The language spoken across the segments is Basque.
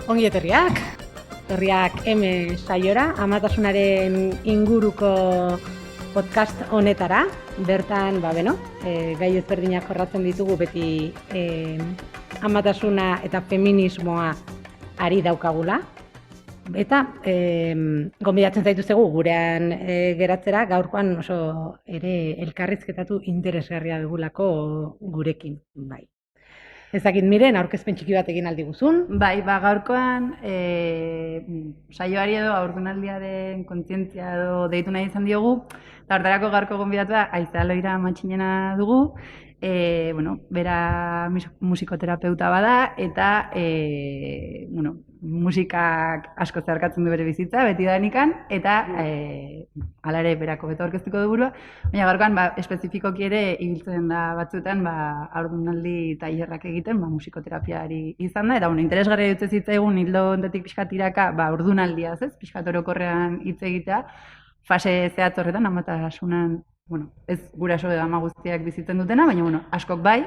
Ongi etorriak, M saiora, amatasunaren inguruko podcast honetara. Bertan, gai ezberdinak jorratzen ditugu beti amatasuna eta feminismoa ari daukagula. Eta gonbidatzen zaituztegu gurean geratzera, gaurkoan oso ere elkarrizketatu interesgarria dugulako gurekin, bai. Ezakit Miren, aurkezpen txiki bat egin aldi guzun. Bai, gaurkoan saioari edo aurdunaldiaren kontzientzia edo deitu nahi izan diogu, eta hortarako gaurko gonbidatua Aizea Loira Matxinena dugu, bera musikoterapeuta bada, eta musikak asko zeharkatzen du bere bizitza, beti danikan, eta hala ere berako beto aurkeztuko du burua, baina gaurkoan espezifikoki ere ibiltzen da batzuetan haurdunaldi tailerrak egiten musikoterapiari izan da, eta interesgarria dut zitzaigun hildo honetatik pixkat iraka haurdunaldiaz, pixkat orokorrean hitz egitea, fase zehatz horretan, amatasunan, ez guraso edo ama guztiak bizitzen dutena, baina askok bai,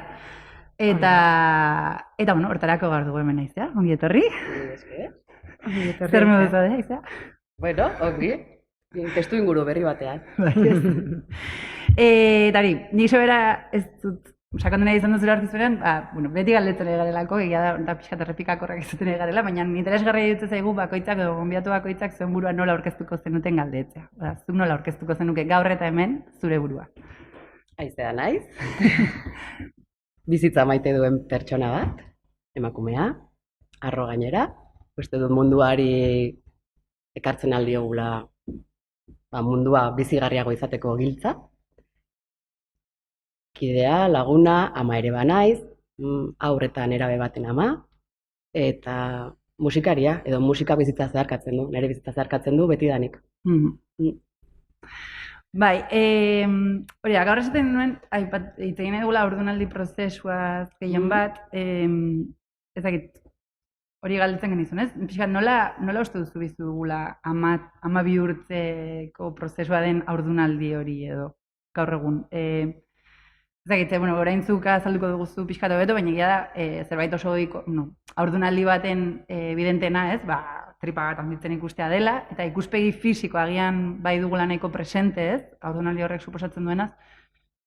eta hortarako gaur dugu hemen Aizea, ongi etorri. Zer modu zaude, Aizea? Bueno, ongi, testu inguru berri batean. Tari, nik sobera ez dut, sakondu nahi izan duzera artizberan, beti galdetzen egarelako, egia da pixkat errepikakorrak izaten egarela, baina interesgarria dut zaigu bakoitzak edo gonbidatu bakoitzak zuen burua nola aurkeztuko zenuten galdetzea. Zuk nola aurkeztuko zenuke gaur eta hemen zure burua. Aizea naiz. Bizitza maite duen pertsona bat, emakumea, harro gainera. Uste dut munduari ekartzen aldiogula mundua bizigarriago izateko giltza. Kidea, laguna, ama ere banaiz, haurretan erabe baten ama, eta musikaria, edo musika bizitza zeharkatzen du, nire bizitza zeharkatzen du betidanik. Bai, gaur esaten nuen, egin edugula haurdunaldi prozesua gehien bat, ezakit, hori galdetzen genizun, ez? Pixkat, nola uste duzu bizu dugula ama bihurtzeko prozesua den haurdunaldi hori edo, gaur egun? Ezakit, oraintzuk azalduko duguzu pixkat hobeto, baina egia da, zerbait oso haurdunaldi baten evidentena, ez? Tripa bat handitzen ikustea dela, eta ikuspegi fisiko agian bai dugula nahiko presente, ez? Haurdunaldi horrek suposatzen duenaz.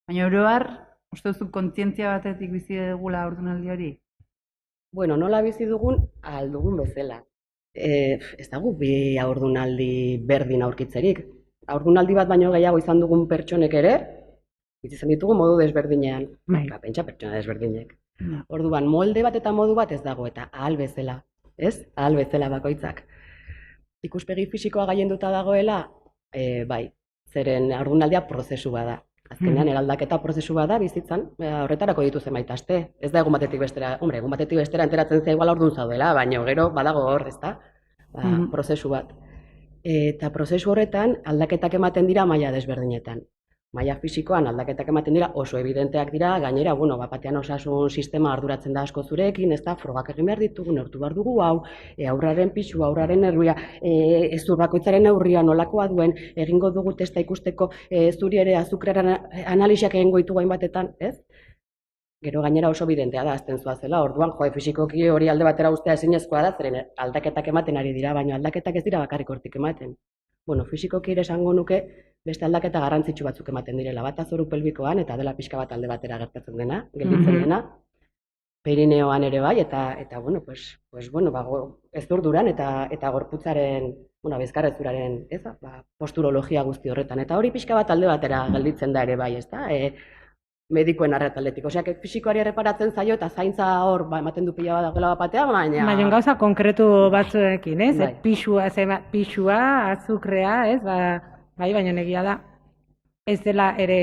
Baina oroar, uste duzu kontzientzia batetik bizi dugula haurdunaldi hori? Bueno, nola bizi dugun, aldugun bezala. Ez dago bi haurdunaldi berdin aurkitzerik. Haurdunaldi bat baino gehiago izan dugun pertsonek ere, izan ditugu modu desberdinean. Pentsa pertsona desberdinek. Orduan, molde bat eta modu bat ez dago, eta ahal bezala. Ez? Ahal bezala bakoitzak. Ikuspegi fisikoa gaienduta dagoela, bai, zeren haurdunaldia prozesu bada. Azkenean, eraldaketa prozesu bada bizitzan, horretarako ditu zenbait aste. Ez da egun batetik bestera, egun batetik bestera enteratzen zea igual haurdun zaudela, baina gero badago hor, ezta? Prozesu bat. Eta prozesu horretan aldaketak ematen dira maila desberdinetan. Maila fisikoan aldaketak ematen dira oso evidenteak dira, gainera, batean osasun sistema arduratzen da asko zurekin, ez da, frogak egin behar ditugu, neurtu behar dugu hau, aurraren pixua, aurraren neurria, zur bakoitzaren neurria nolakoa duen, egingo dugu testa ikusteko zuri ere azukraren analisiak egingo ditugu hainbatetan, ez? Gero gainera oso evidentea da, azten zela, orduan, fisikoki hori alde batera ustea ezinezkoa da, zeren aldaketak ematen ari dira, baina aldaketak ez dira bakarrik hortik ematen. Fisikoki ere esango nuke, beste aldaketa garrantzitsu batzuk ematen direla, bat azoru pelbikoan, eta dela pixka bat alde batera gertatzen dena, gelditzen dena, perineoan ere bai, eta ezurduran eta gorputzaren, bizkarrezurraren, posturologia guzti horretan, eta hori pixka bat alde batera gelditzen da ere bai, ez da, medikoen arretaldetik. Oseak, fisikoari erreparatzen zaio eta zaintza hor ematen du pila bat dagoela batea, baina... Baina gauza konkretu batzuekin, ez? Pixua, azukrea, ez? Bai, baina egia da, ez dela ere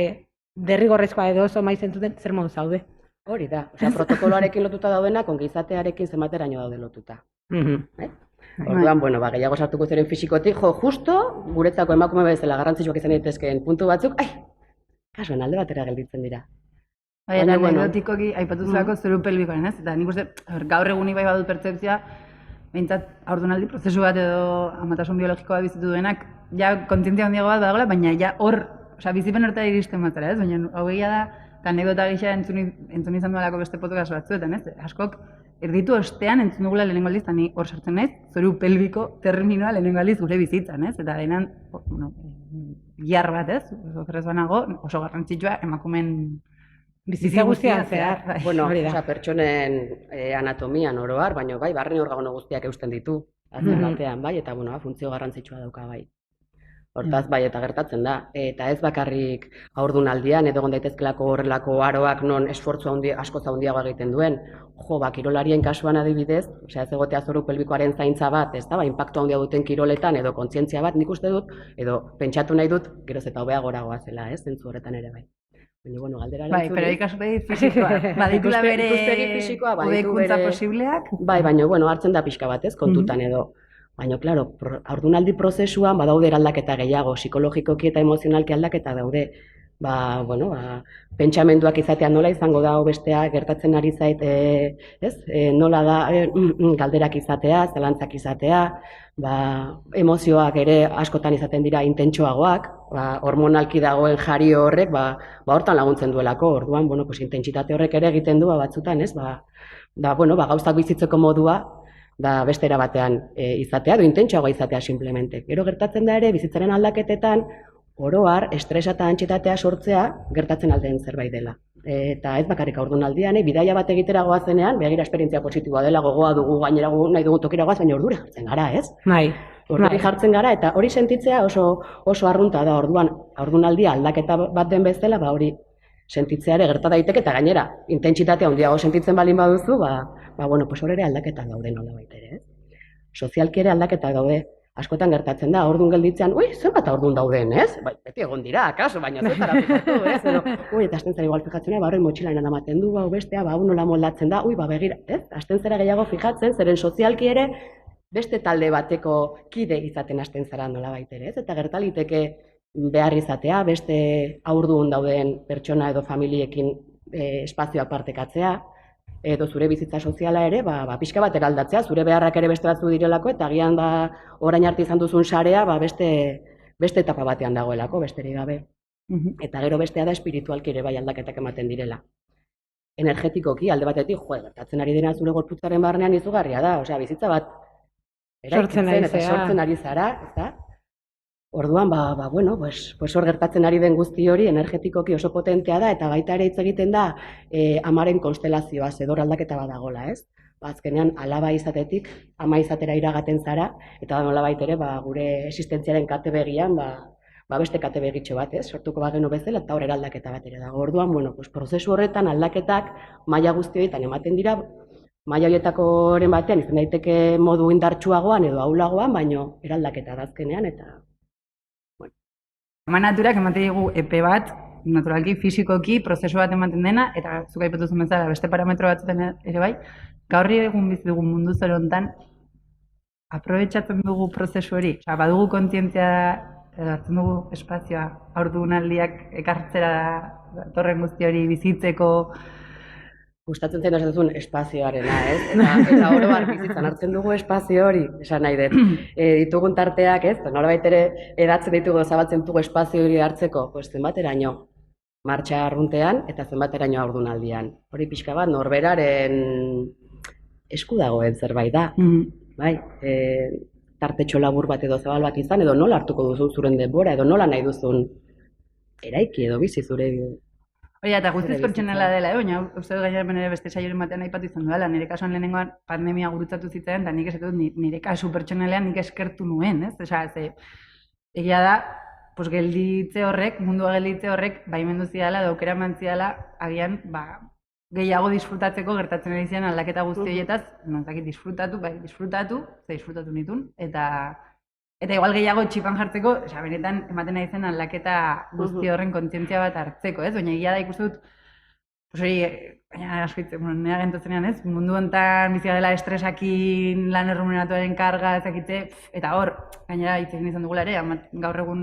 derrigorrezkoa edo oso maizentuten zer modu zaude. Hori da, protokoloarekin lotuta daudenak, ongizatearekin zenbateraino daude lotuta. Orduan, gehiago sartuko zeren fisikotik, justo, guretzako emakume bezala garrantzitsuak izan daitezkeen puntu batzuk, kasuen alde batera gelditzen dira. Baina, anekdotikoki, aipatuzako zeru pelbikoaren, ez? Eta nik uste, gaur egunik bai badut pertzeptzia, behintzat haurdunaldi prozesu bat edo amatasun biologikoa bizitu duenak, ja kontzientzia handiago bat badagoela, baina ja hor, bizipen horretara iristen batera, ez? Baina hau egia da, anekdota gisa entzun izan duelako beste podcast batzuetan, ez? Askok, erditu ostean entzun dugula lehenengo aldiz, eta ni hor sartzen naiz, zoru pelbiko terminoa lehenengo aldiz gure bizitzan, ez? Eta denan, gihar bat, ez? Okerrez banago, oso garrantzitsua emakumen Bizitza guztian zehar. bai. Bueno, hori da. osea, pertsonen anatomian oroar, baina bai, barne organo guztiak eusten ditu, azken batean, bai, eta bueno, funtzio garrantzitsua dauka, bai. Hortaz, bai, eta gertatzen da. Eta ez bakarrik haurdunaldian, edo egon daitezkelako horrelako aroak non esfortzu askoz handiagoa egiten duen. Jo, kirolarien kasuan adibidez, osea, ez egotea zoru pelbikoaren zaintza bat, ez da, inpaktu handia duten kiroletan, edo kontzientzia bat, nik uste dut, edo pentsatu nahi dut, geroz eta hobeagoa zela, ez, zentzu horretan ere, bai. Baina, bueno, galdera Bai, pero ikaspegi fisikoa. Baditula bere ikuspegi fisikoa, hobekuntza posibleak. Bai, baina, bueno, hartzen da pixka bat, ez, kontutan edo. Baina, klaro, haurdunaldi prozesuan badaude aldaketa gehiago, psikologikoki eta emozionalki aldaketa daude. Pentsamenduak izatea nola izango da, bestea gertatzen ari zait, nola da, galderak izatea, zalantzak izatea, emozioak ere askotan izaten dira intentsoagoak, hormonalki dagoen jario horrek, hortan laguntzen duelako, orduan, intentsitate horrek ere egiten du, batzutan, gauzak bizitzeko modua, beste era batean izatea, edo intentsoagoa izatea simplemente. Gero gertatzen da ere, bizitzaren aldaketetan, oroar, estresa eta antsietatea sortzea gertatzen aldeen zerbait dela. Eta ez bakarrik haurdunaldian, bidaia bat egitera goazenean, begira esperientzia positiboa dela, gogoa dugu, gainera nahi dugu tokira goaz, baina ordura jartzen gara, ez? Orduri jartzen gara, eta hori sentitzea oso arrunta da, orduan, haurdunaldia aldaketa bat den bezala, hori sentitzea ere gerta daiteke, eta gainera, intentsitatea handiago sentitzen balin baduzu, hor ere aldaketa daude nola baitere, ez? Sozialki ere aldaketa daude. Askotan gertatzen da, ordun gelditzean, zenbat ordun dauden, ez? Beti egon dira, akaso, baina zutara fijatu, ez? Eta asten zara igual fijatzen, horren motxilan eramaten du, bestea, nola moldatzen da, begira, ez? Asten zara gehiago fijatzen, zeren sozialki ere, beste talde bateko kide izaten asten zara nola baitere, ez? Eta gertaliteke behar izatea, beste haurdun dauden pertsona edo familiekin espazioa partekatzea, edo zure bizitza soziala ere, pixka bat eraldatzea, zure beharrak ere beste batzu direlako, eta agian orain arte izan duzun sarea, beste etapa batean dagoelako, besterik gabe. Eta gero bestea da espiritualki ere bai aldaketak ematen direla. Energetikoki, alde batetik, gertatzen ari dena zure gorputzaren barnean izugarria da, osea, bizitza bat eraikitzen eta sortzen ari zara, ezta? Orduan, hor gertatzen ari den guzti hori energetikoki oso potentea da, eta baita ere hitz egiten da amaren konstelazioa, zedor aldaketa badagola, ez? Azkenean, alaba izatetik, ama izatera iragaten zara, eta nola baitere gure existentziaren kate begian, beste kate begitxo bat, ez? Sortuko bagenu bezala, eta hor eraldaketa bat ere dago. Orduan, prozesu horretan aldaketak maila guzti horietan ematen dira, maila horietakoren batean izan daiteke modu indartsuagoan edo ahulagoan, baino eraldaketa da azkenean, eta Ama naturak ematen digu epe bat, naturalki, fisikoki, prozesu bat ematen dena, eta zuk aipatu zuen bezala beste parametro batzuetan ere bai, gaur egun bizi dugun mundu zero hontan, aprobetxatzen dugu prozesu hori, badugu kontzientzia, hartzen dugu espazioa, haurdunaldiak ekartzera torren guzti hori bizitzeko. Gustatzen zen esan espazioarena, ez? Eta oro bizitzan hartzen dugu espazio hori, esan nahi dut. Ditugun tarteak, ez? Nolabait ere edatzen ditugu, zabaltzen dugu espazio hori hartzeko, zenbateraino martxa arruntean eta zenbateraino haurdunaldian. Hori pixka bat norberaren esku dagoen zerbait da. Bai, tartetxo labur bat edo zabal bat izan, edo nola hartuko duzun zuren denbora, edo nola nahi duzun eraiki edo bizi zure. Hori, eta guztiz pertsonala dela, baina uste dut gainera ere beste saioren batean aipatu izan duela, nire kasuan lehenengoan pandemia gurutzatu zitzaidan, eta nik esatut nire kasu pertsonalean nik eskertu nuen, ez? Egia da, gelditze horrek, mundua gelditze horrek, baimendu zidala, aukera eman zidala, agian, gehiago disfrutatzeko gertatzen ari ziren aldaketa guzti horietaz, disfrutatu nitun, eta igual gehiago txipan jartzeko, benetan ematen nahi zen aldaketa guzti horren kontzientzia bat hartzeko, ez? Baina egia da ikusten dut, hori, baina nire agentozenean, ez? Mundu honetan bizia dela estresakin, lan erruminatuaren karga, ezakitze, eta hor, gainera hitz egin izan dugula ere, gaur egun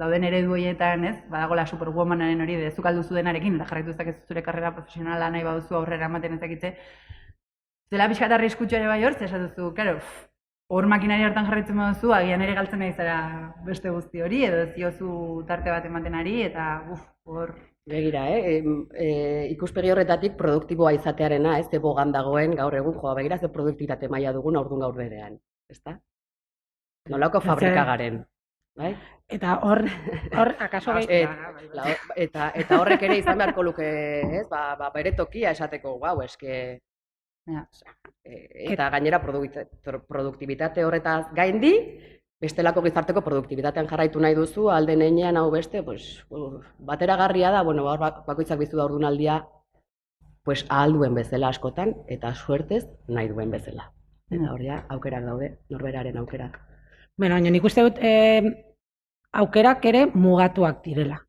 dauden eredu horietan, ez? Badagola superwomanaren hori, zuk alduzu denarekin, eta jarraitu ezakezu zure karrera profesionala nahi baduzu aurrera ematen ezakitze. Zela pixka eta arriskutsu ere bai hor, esatuzu, karo, hor makinari hartan jarraitzen baduzu, agian ere galtzen nahi zara beste guzti hori, edo ziozu tarte bat ematen ari, eta hor Begira, ikuspegi horretatik produktiboa izatearena, ez bogan dagoen gaur egun, begira ze produktibitate maila dugun aurdun gaur berean, ezta? Nolako fabrika garen, bai? Eta hor akaso Eta horrek ere izan beharko luke, ez? Bere tokia esateko, eske... Eta gainera produktibitate horretaz gaindi, bestelako gizarteko produktibitatean jarraitu nahi duzu, alde neinean hau beste, bateragarria da, bakoitzak bizu da ordunaldia, ahal duen bezala askotan, eta suertez nahi duen bezala. Eta hori aukerak daude, norberaren aukerak. Baina nik uste dut aukerak ere mugatuak direla.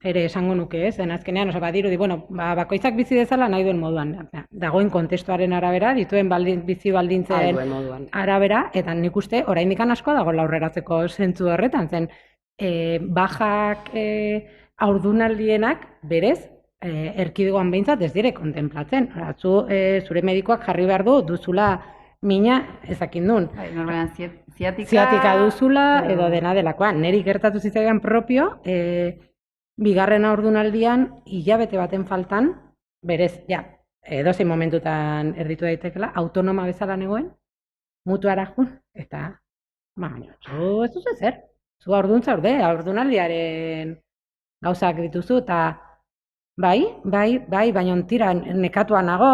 Ere esango nuke, ez? Azkenean, badirudi, bakoitzak bizi dezala nahi duen moduan. Dagoen kontestuaren arabera, dituen bizi baldintzen arabera, eta nik uste oraindik asko dago aurreratzeko zentzu horretan, zen bajak haurdunaldienak berez erkidegoan behintzat ez dire kontemplatzen. Zure medikoak jarri behar duzula mina ezakindun. Normalan ziatika duzula edo dena delakoan. Neri gertatu zitzaidan propio, bigarren haurdunaldian, hilabete baten faltan, berez, edozein momentutan erditu daitekela, autonoma bezala negoen, mutuara jun, eta, baina, ez duzu zer, zu haurdun zaude, haurdunaldiaren gauzak dituzu, eta baina tira nekatua nago,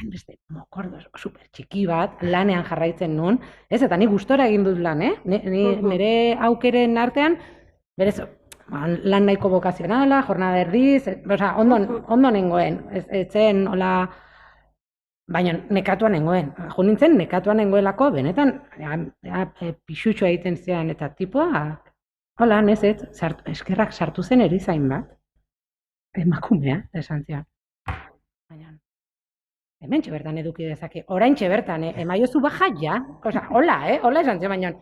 beste mokordo super txiki bat, lanean jarraitzen nun, ez, eta ni gustora egin dut lan, nire aukeren artean, berez, lan nahiko bokazionala, jornada erdiz, ondo nengoen, etzen, hola, baina nekatua nengoen. Jo nintzen, nekatua nengoelako, benetan, pixutxo egiten zian, eta tipua, hola, nezet, eskerrak sartu zen erizain bat, emakumea, esan zian. Baina, hemen txebertan eduki dezake, orain txebertan, emaiozu baja ja, hola esan zian, baina,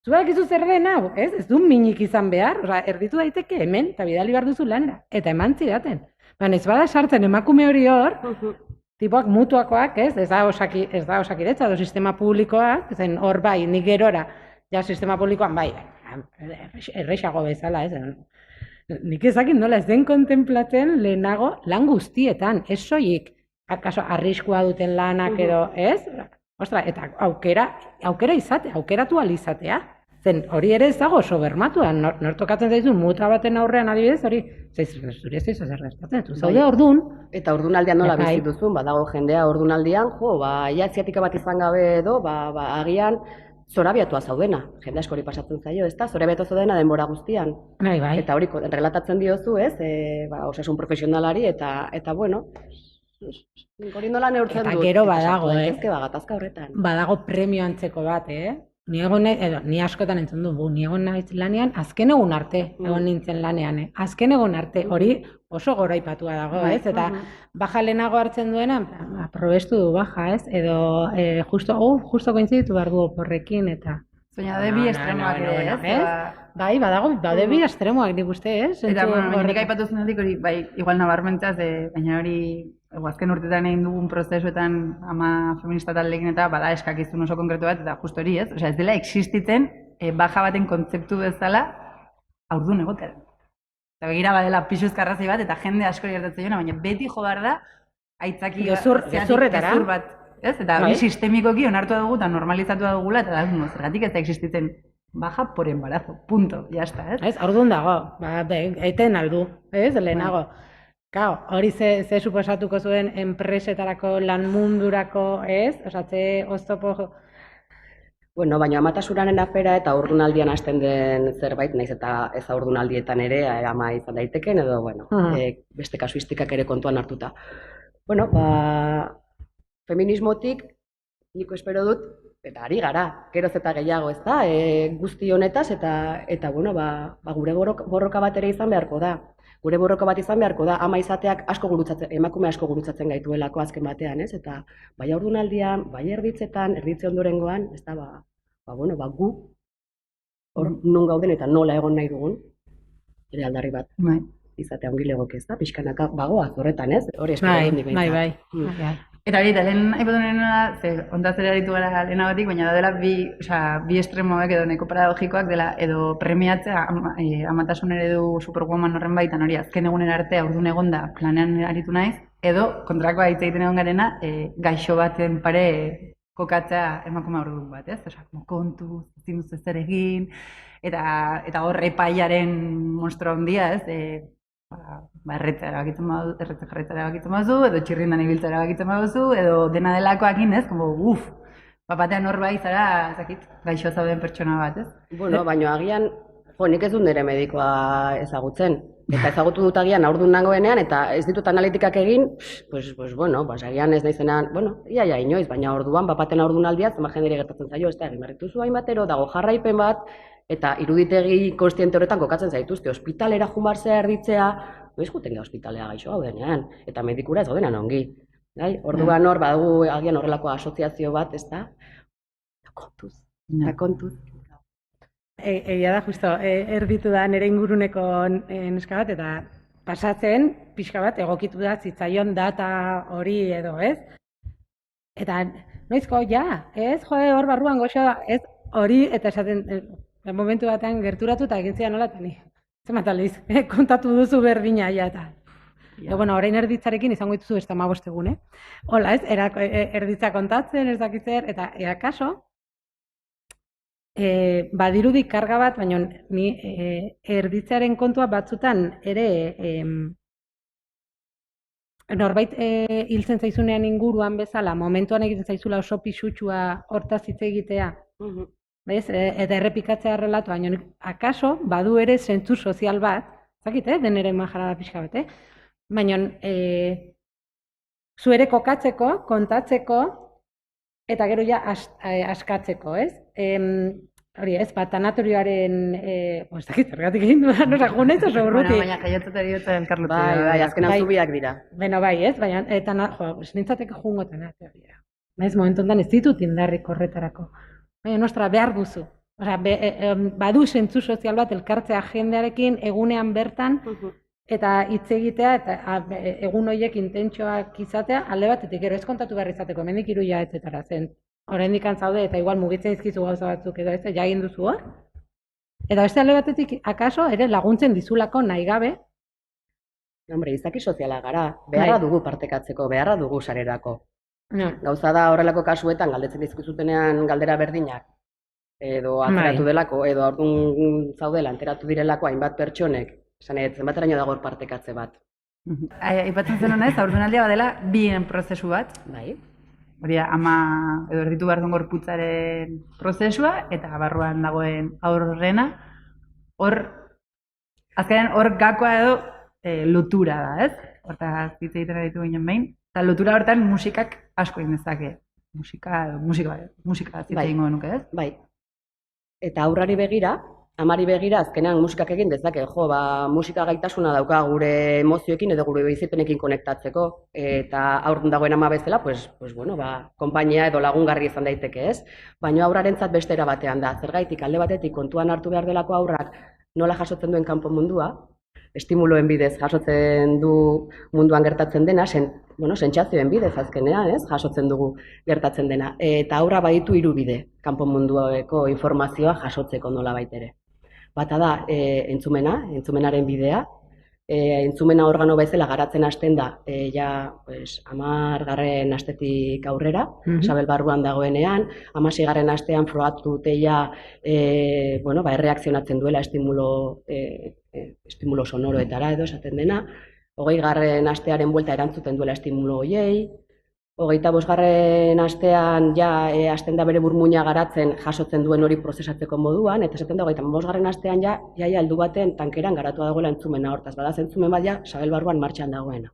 zuak izu zer den hau, ez du minik izan behar, erditu daiteke hemen, eta bidali behar duzu lanera, eta eman zidaten. Baina ez bada sartzen emakume hori hor, tipoak mutuakoak, ez da osakidetza, edo sistema publikoak, zen hor bai, nik gerora, sistema publikoan bai, errexago bezala, ez, nik ezakit nola ez den kontemplatzen lehenago lan guztietan, ez soilik, akaso arriskua duten lanak edo, ez? Ostra, eta aukera izatea, aukeratu alizatea. Zen, hori ere ez dago oso bermatua, nor tokatzen zaizun muta baten aurrean adibidez, hori, zuri ez zaizu zer gertatzen, zaude ordun. Eta ordunaldian nola bizi duzun, badago jendea ordunaldian, ia ziatika bat izan gabe edo, agian zorabiatua zaudena, jende askori pasatzen zaio, ez da, zorabiatua zaudena denbora guztian. Bai. Eta hori, relatatzen diozu, ez, osasun profesionalari, eta bueno, hori nola neurtzen dut. Eta gero badago, gatazka horretan. Badago premio antzeko bat, ni askotan entzun du, ni egon naiz lanean, azken egun arte, egon nintzen lanean, azken egun arte, hori oso goraipatua dago, ez? Eta baja lehenago hartzen duena, probestu du baja, ez? Edo justo kointziditu behar du oporrekin, eta... Zoina de bi estremoak ere, ez? Bai, badago, bade bi estremoak nik uste, ez? Eta, nik aipatu zenetik hori, bai, igual nabarmentzaz, baina hori, azken urtetan egin dugun prozesuetan ama feminista taldekin eta bada eskakizun oso konkretu bat, eta justo hori, ez? Osea, ez dela existitzen baja baten kontzeptu bezala haurdun egotera. Eta begira badela pixuzkarrazi bat, eta jende asko gertatzen joan, baina beti jo behar da aitzaki gezurretara bat, ez? Eta hori sistemikoki onartua dugu eta normalizatua dugula, eta da, zergatik ez da existitzen baja por embarazo, punto, ya está, ez? Ez, haurdun dago, eten aldu, ez, lehenago. Kao, hori ze suposatuko zuen enpresetarako, lan mundurako, ez? Osa, ze oztopo... Bueno, baina amatasunaren afera eta haurdunaldian hasten den zerbait, naiz eta ez haurdunaldietan ere, ama izan daiteken, edo, bueno, beste kasuistikak ere kontuan hartuta. Bueno, feminismotik, niko espero dut, eta ari gara, geroz eta gehiago, ez da, guzti honetaz, eta bueno, gure borroka bat ere izan beharko da. Gure borroka bat izan beharko da, ama izateak emakume asko gurutzatzen gaituelako azken batean, ez? Eta bai haurdunaldian, bai erditze ondorengoan, ez da, gu, hor nun gauden eta nola egon nahi dugun, ere aldarri bat izatea ongi legoke, ez da? Pixkanaka bagoaz horretan, ez? Hori espero dut nik behintzat. Bai. Eta hori, eta lehen aipatu nena da, ze, ontaz ere aritu gara lehenagotik, baina daudela bi estremoek edo neko paradogikoak dela, edo premiatzea amatasun eredu Superwoman horren baitan, hori azken egunen arte aurdun egonda planean aritu naiz, edo kontrakoa hitz egiten egon garena, gaixo baten pare kokatzea emakume ordun bat, ez? Osea, kontu, ezin duzu ezer egin, eta hor epaiaren monstro handia, ez? Erretzea erabakitzen baduzu, edo txirrindan ibiltzea erabakitzen baduzu, edo dena delakoakin, ez? Como, batean hor bai zara, ezakit, gaixo zauden pertsona bat, ez? Bueno, baina agian, nik ez dut nire medikoa ezagutzen. Eta ezagutu dut agian haurdun nagoenean, eta ez ditut analitikak egin, pues bueno, agian ez naizenan, ia inoiz, baina orduan, bapaten haurdunaldia, zema jendire gertatzen zaio, ez da, egin berrituzu hainbatero, dago jarraipen bat, eta iruditegi konstiente horretan kokatzen zaituzte, ospitalera jumarzea erditzea, noiz juten gara ospitalea gaixo gaudenean, eta medikura ez gaudenan ongi. Orduan hor, badugu agian horrelako asoziazio bat, ez da, kontuz. Egia da, justo, erditu da nire inguruneko neska bat, eta pasatzen, pixka bat, egokitu da zitzaion data hori edo, ez? Eta noizko, ez, hor barruan goxo, ez, hori, eta esaten, momentu batean gerturatu eta egin zian nola, eta ni, zemat aldiz, kontatu duzu berdina, eta. Bueno, orain erditzarekin izango dituzu ez 15 egun, Hola, ez, erditza kontatzen, ez dakitzer, eta akaso, badirudi karga bat, baina ni erditzaren kontua batzutan ere norbait hiltzen zaizunean inguruan bezala, momentuan egiten zaizula oso pixutsua hortaz hitz egitea, eta errepikatzea relatu, baina akaso badu ere zentzu sozial bat, zakit, den ere majara da pixka bat, baina zu ere kokatzeko, kontatzeko, eta gero ja askatzeko, ez? Hori ez, tanatorioaren, ez dakit, zergatik egin dudan, junez oso urruti. Baina jaiotzeta eriotza elkarlotu. Bai, azken zubiak dira. Beno, bai, ez, baina, eta nintzateke jungotan, ez, momentu ondan ez ditut indarrik horretarako. Baina, nostra, behar duzu. Badu zentzu sozial bat elkartzea jendearekin egunean bertan, eta hitz egitea, eta egun horiek intentsioak izatea, alde batetik gero ez kontatu behar izateko, hemendik 3 hilabetetara zen. Oraindik zaude eta igual mugitzen dizkizu gauza batzuk edo ez, ja egin duzu hor. Eta beste alde batetik, akaso, ere laguntzen dizulako nahi gabe. Hombre, izaki soziala gara, beharra dugu partekatzeko, beharra dugu sarerako. Gauza da horrelako kasuetan, galdetzen dizkizutenean galdera berdinak, edo ateratu delako, edo orduan zaudela, enteratu direlako hainbat pertsonek, esan zenbateraino dago hor partekatze bat. Aipatzen zen honez, haurdunaldia badela bien prozesu bat. Bai. Hori da, ama edo erditu behar duen gorputzaren prozesua, eta barruan dagoen aurrena, azkenean hor gakoa edo lotura da, ez? Hortaz hitz egiten aritu ginen behin, eta lotura hortan musikak asko egin dezake. Musika zitza egingo nuke, ez? Bai. Eta aurrari begira, amari begira, azkenean musikak egin dezake, musika gaitasuna dauka gure emozioekin edo gure bizipenekin konektatzeko, eta aurrun dagoen ama bezala, konpainia edo lagungarri izan daiteke, ez? Baina aurrarentzat beste era batean da, zergaitik alde batetik kontuan hartu behar delako aurrak nola jasotzen duen kanpo mundua, estimuloen bidez jasotzen du munduan gertatzen dena, sentsazioen bidez azkenean, ez? Jasotzen dugu gertatzen dena, eta aurra baditu 3 bide kanpo mundueko informazioa jasotzeko nola baitere. Bata da entzumenaren bidea, entzumena organo bezala garatzen hasten da, 10. astetik aurrera, sabel barruan dagoenean, 16. astean frogatu dute erreakzionatzen duela estimulo sonoroetara edo esaten dena, 20. astearen buelta erantzuten duela estimulo horiei, 25. astean hasten da bere burmuina garatzen jasotzen duen hori prozesatzeko moduan, eta esaten da 25. astean heldu baten tankeran garatua dagoela entzumena hortaz, bada zentzumen bat sabel barruan martxan dagoena.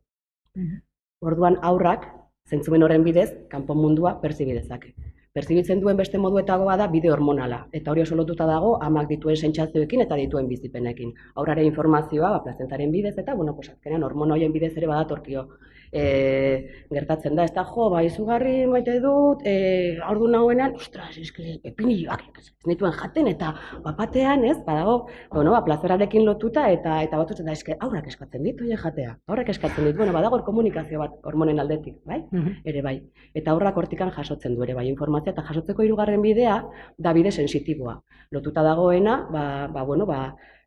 Orduan aurrak zentzumen horren bidez kanpo mundua pertzibidezake. Pertzibitzen duen beste moduetagoa da bide hormonala, eta hori oso lotuta dago amak dituen sentsazioekin eta dituen bizipenekin. Aurraren informazioa plazentaren bidez eta azkenean hormona horien bidez ere badatorkio gertatzen da, ez da, jo, ba, izugarri maite dut, ordu nagoenan, ostras, eske, pepinilloak, ez nituen jaten, eta bapatean, ez, badago, bueno, ba, plazerarekin lotuta, eta batzutzen da, eske, aurrak eskatzen ditu, jatea, aurrak eskatzen ditu, bueno, badago komunikazio bat hormonen aldetik, bai? Ere bai. Eta aurrak hortikan jasotzen du ere bai informazioa, eta jasotzeko hirugarren bidea da bide sensitiboa. Lotuta dagoena,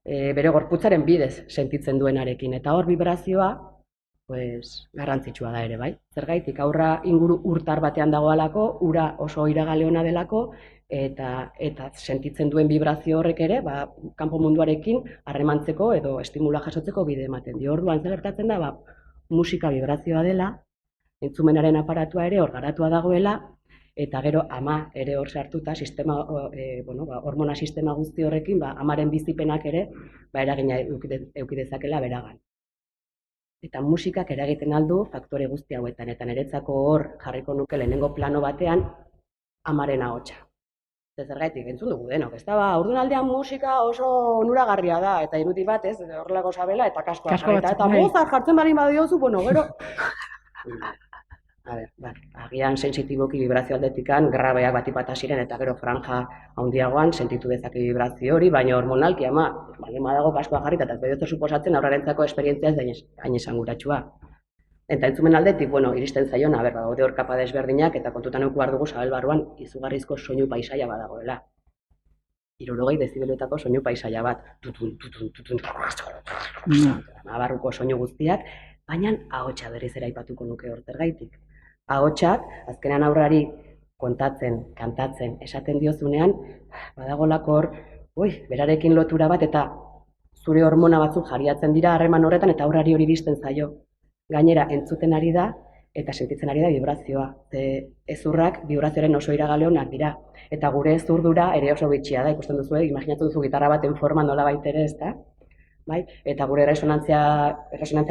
bere gorputzaren bidez sentitzen duenarekin. Eta hor vibrazioa, pues, garrantzitsua da ere bai. Zergaitik, aurra inguru urtar batean dagoalako, ura oso iragale ona delako, eta sentitzen duen vibrazio horrek ere, kanpo munduarekin harremantzeko edo estimula jasotzeko bide ematen dio. Orduan zer gertatzen da, musika vibrazioa dela, entzumenaren aparatua ere hor garatua dagoela, eta gero ama ere hor sartuta, hormona sistema guzti horrekin, amaren bizipenak ere eragina eduki dezakela beragan. Eta musikak eragiten aldu faktore guzti hauetan, eta niretzako hor jarriko nuke lehenengo plano batean amaren ahotsa. Zergaitik, entzun dugu denok, ez da, ordunaldean musika oso onuragarria da, eta irudi bat, ez, horrelako sabela, eta kaskoa jarrita, eta Mozart jartzen bali badiozu, bueno, gero... Agian sensitiboki vibrazio aldetikan, grabeak bat ziren, eta gero franja handiagoan sentitu dezake vibrazio hori, baina hormonalki ama, dago kaskoa jarrita, eta ez bediotu suposatzen aurrarentzako esperientzia ez da hain esanguratsua. Eta entzumen aldetik, iristen zaiona, daude hor kapa desberdinak, eta kontutan euku behar dugu Sabel barruan izugarrizko soinu paisaia badagoela. 60 dezibeletako soinu paisaia bat, barruko soinu guztiak, baina ahotsa berriz ere aipatuko nuke hor zergaitik. Ahotsak, azkenan aurrari kontatzen, kantatzen, esaten diozunean, badagolako hor, berarekin lotura bat, eta zure hormona batzuk jariatzen dira harreman horretan, eta aurrari hori iristen zaio. Gainera, entzuten ari da, eta sentitzen ari da vibrazioa. Ezurrak vibrazioaren oso iragale onak dira. Eta gure ezurdura ere oso bitxia da, ikusten duzu, imaginatzen duzu gitarra baten forma nola baitere, ez da? Eta gure resonantzia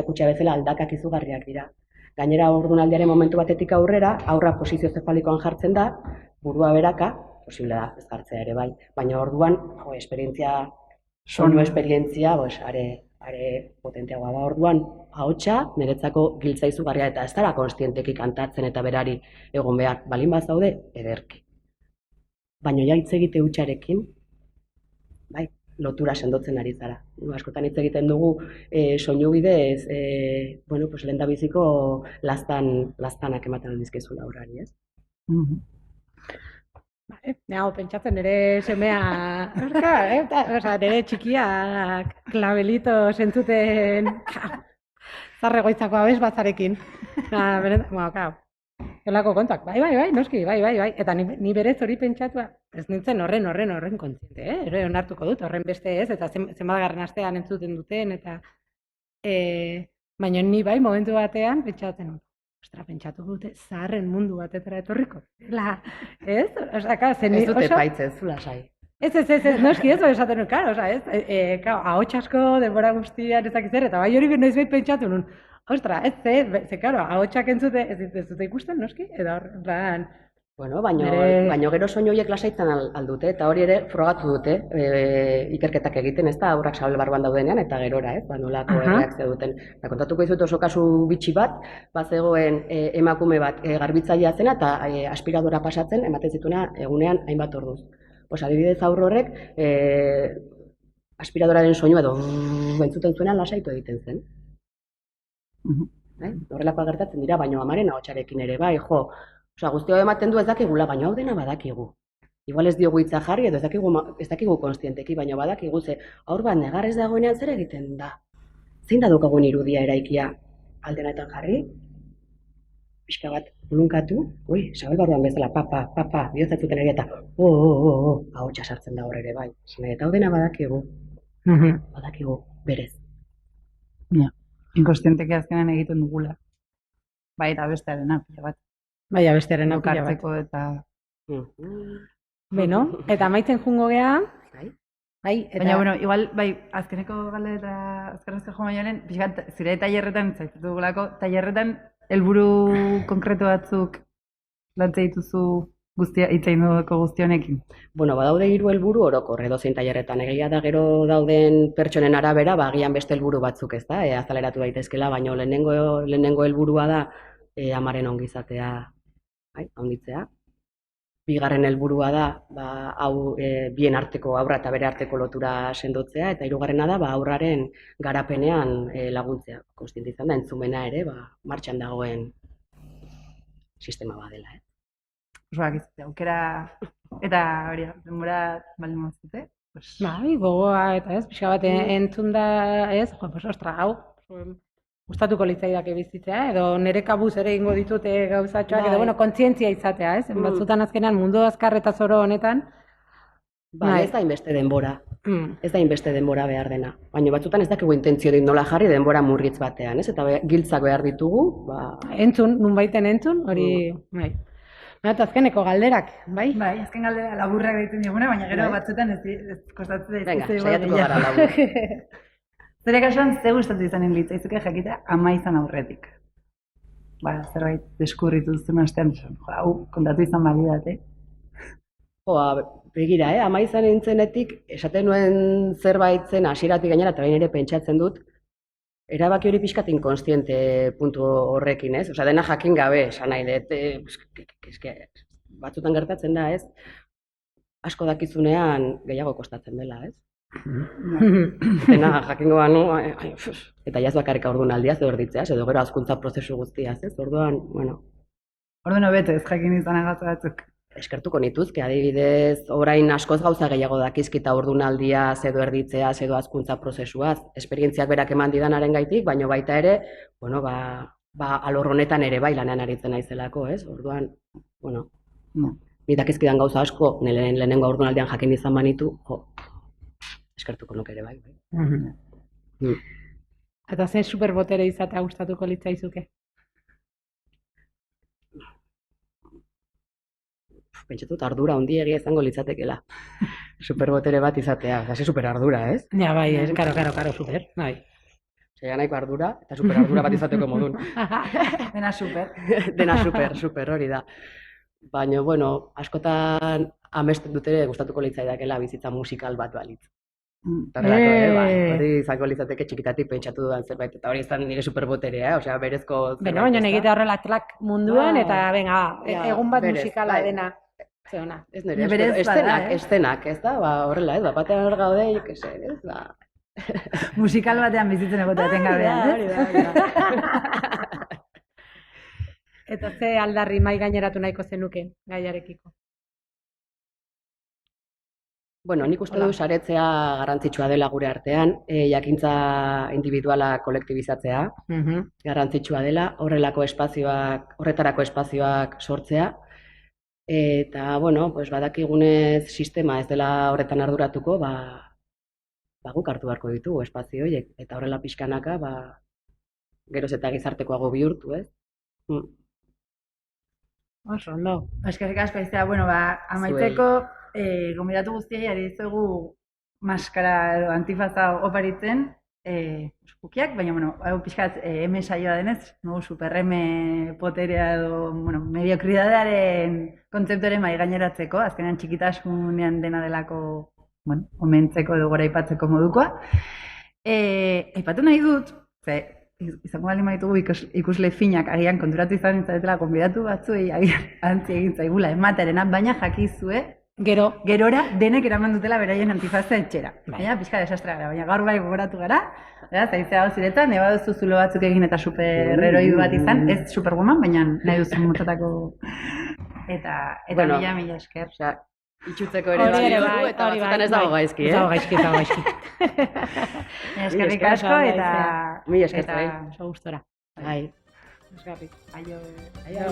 kutxa bezala aldakak izugarriak dira. Gainera, ordunaldiaren momentu batetik aurrera, aurra posizio zefalikoan jartzen da, burua beraka, posible da, ez jartzea ere bai. Baina orduan, soinu esperientzia, are potenteagoa da. Orduan, ahotsa, niretzako giltza izugarria, eta ez dara konstienteki kantatzen eta berari egon behar, balin bazaude, ederki. Baina ja hitz egite hutsarekin, lotura sendotzen ari zara. Askotan hitz egiten dugu soinu bidez, lehendabiziko laztanak ematen aldizkezula aurrari, ez? Nago, pentsatzen nire semea, nire txikiak klabelito zentzuten zarregoitzako abez batzarekin. Elako kontak, bai, noski, bai. Eta ni berez hori pentsatua, ez nintzen horren kontziente, ere onartuko dut, horren beste ez, eta zenbatgarren astean entzuten duten, eta baina ni bai, momentu batean, pentsatzen, pentsatu dute, zaharren mundu batetara etorriko. Ez? Ez dute paitzen, zula sai. Ez, noski ez, esaten nuen, karo, ahots asko, denbora guztian ezak zer, eta bai hori noiz behin pentsatu nuen, ostra, ze, karo, ahotsak entzute, ez dute ikusten, noski, edo horren... Baina gero soinu horiek lasaitzen aldute, eta hori ere frogatu dute, ikerketak egiten, ez da, aurrak Sabel barruan daudenean, eta gerora, nolako erreakzio duten. Kontatuko izut oso kasu bitxi bat, zegoen emakume bat garbitzailea zena, eta aspiradora pasatzen, ematen zituena egunean hainbat orduz. Adibidez aurro horrek, aspiradoraren soinu edo entzuten zuenan lasaitu egiten zen. Horrelakoa gertatzen dira, baina amaren ahotsarekin ere, guzti hau ematen du ez dakigula, baina hau dena badakigu. Igual ez diogu hitza jarri edo ez dakigu konstienteki, baina badakigu ze aur bat negarrez dagoenean zer egiten da. Zein da daukagun irudia eraikia aldenetan jarri? Pixka bat bulunkatu, Sabel barruan bezala, papa, bihotzatuten ere eta ahotsa sartzen da hor ere bai. Eta hau dena badakigu. Badakigu, berez. Inkonstienteki azkenan egiten dugula. Bai, eta bestearena, pila bat. Bai, bestearena pila bat. Kartzeko eta... Beno, eta amaitzen jungo gea. Baina, igual, azkeneko galde eta azkenezko jo bainoen, pixkat, zire tailerretan, zaitu dugulako, tailerretan helburu konkretu batzuk lantzea dituzu hitz egin dugu guzti honekin. Bueno, badaude 3 helburu orokor edozein tailerretan. Egia da gero dauden pertsonen arabera, agian beste helburu batzuk, ez da, azaleratu daitezkela, baina lehenengo helburua da amaren ongizatea handitzea. Bigarren helburua da, hau bien arteko aurra eta bere arteko lotura sendotzea, eta hirugarrena da, aurraren garapenean laguntzea. Kontziente izan da, entzumena ere, martxan dagoen sistema badela. Oso aukera eta hori denbora baldin mazute. Bai, gogoa eta ez, pixka bat entzun da ez, ostra, hau, gustatuko litzaidake bizitzea, edo nire kabuz ere ingo ditute gauzatxoak, edo, kontzientzia izatea, ez? Batzutan azkenan mundu azkar eta zoro honetan. Ez da inbeste denbora. Ez da inbeste denbora behar dena. Baina batzutan ez dakigu intentzio dit nola jarri denbora murritz batean, ez? Eta giltzak behar ditugu, Entzun, nunbaiten entzun, hori, bai. Eta azkeneko galderak, bai? Bai, azken galdera laburrak egiten diguna, baina gero batzutan ez kostatzen da. Venga, saiatuko gara labur. Zure kasuan, ze gustatu izanen litzaizuke jakitea ama izan aurretik. Zerbait deskurritu zen astean, hau kontatu izan balidate. Begira, ama izan nintzenetik, esaten nuen zerbait zen hasieratik gainera, eta bain ere pentsatzen dut, erabaki hori pixkat inkonstiente puntu horrekin, ez? Osea, dena jakin gabe, esan nahi dut, batzutan gertatzen da, ez? Asko dakizunean gehiago kostatzen dela, ez? Dena jakingo banu, eta jaz bakarrik haurdunaldiaz edo erditzeaz, edo gero hazkuntza prozesu guztiaz, ez? Orduan, Orduan hobeto ez jakin izan agatzu batzuk. Eskertuko nituzke, adibidez, orain askoz gauza gehiago dakizkita haurdunaldiaz edo erditzeaz edo hazkuntza prozesuaz, esperientziak berak eman didanaren gaitik, baina baita ere, alor honetan ere bai lanean aritzen naizelako, ez? Orduan, ni dakizkidan gauza asko, lehenengo haurdunaldian jakin izan banitu, eskertuko nuke ere bai. Eta zen superbotere izatea gustatuko litzaizuke? Pentsatut ardura handiegia izango litzatekela. Superbotere bat izatea, ze super ardura, ez? Ja, bai, karo, super, bai. Zega nahiko ardura, eta super ardura bat izateko modun. Dena super. Dena super, hori da. Baina, askotan amesten dut ere gustatuko litzaidakela bizitza musikal bat balitz. Hori izango litzateke txikitatik pentsatu dudan zerbait, eta hori izan nire superboterea, osea, berezko zerbait. Baina egitea horrela tlak munduan, eta egun bat musikala dena. Zeona. Ez nire, estenak, ez da, horrela, ez da, batean hor gaude, ez da. Musikal batean bizitzen egotea tengabean, ez? Eta ze aldarri mai gaineratu nahiko zenuke gaiarekiko? Nik uste du saretzea garrantzitsua dela gure artean, jakintza individuala kolektibizatzea, garrantzitsua dela, horretarako espazioak sortzea, eta, badakigunez sistema ez dela horretan arduratuko, guk hartu beharko ditugu espazio horiek, eta horrela pixkanaka, geroz eta gizartekoago bihurtu, ez? Oso, ondo. Eskerrik asko iztea, amaitzeko, gomidatu guztiei ari dizuegu maskara edo antifaza oparitzen, kukiak, baina, hau pixkat eme saioa denez, superreme poterea edo, mediokridadearen kontzeptuaren mai gaineratzeko, azkenean txikitasunean dena delako, omentzeko edo gora aipatzeko modukoa. Aipatu nahi dut, izango bali maitugu ikusle finak agian konturatu izan izatela konbidatu batzuei agian antzi egin zaigula ematerena, baina jakizue gerora denek eraman dutela beraien antifaza etxera. Baina pixka desastra gara, baina gaur bai gogoratu gara, zaizea hau ziretan, eba duzu zulo batzuk egin eta superheroi bat izan, ez superwoman, baina nahi duzu motatako eta mila esker. Itxutzeko ere bai dugu, eta batzutan ez dago gaizki, Ez dago gaizki. Eskerrik asko eta... Mila esker, bai. Oso gustora. Bai. Eskerrik. Aio. Aio.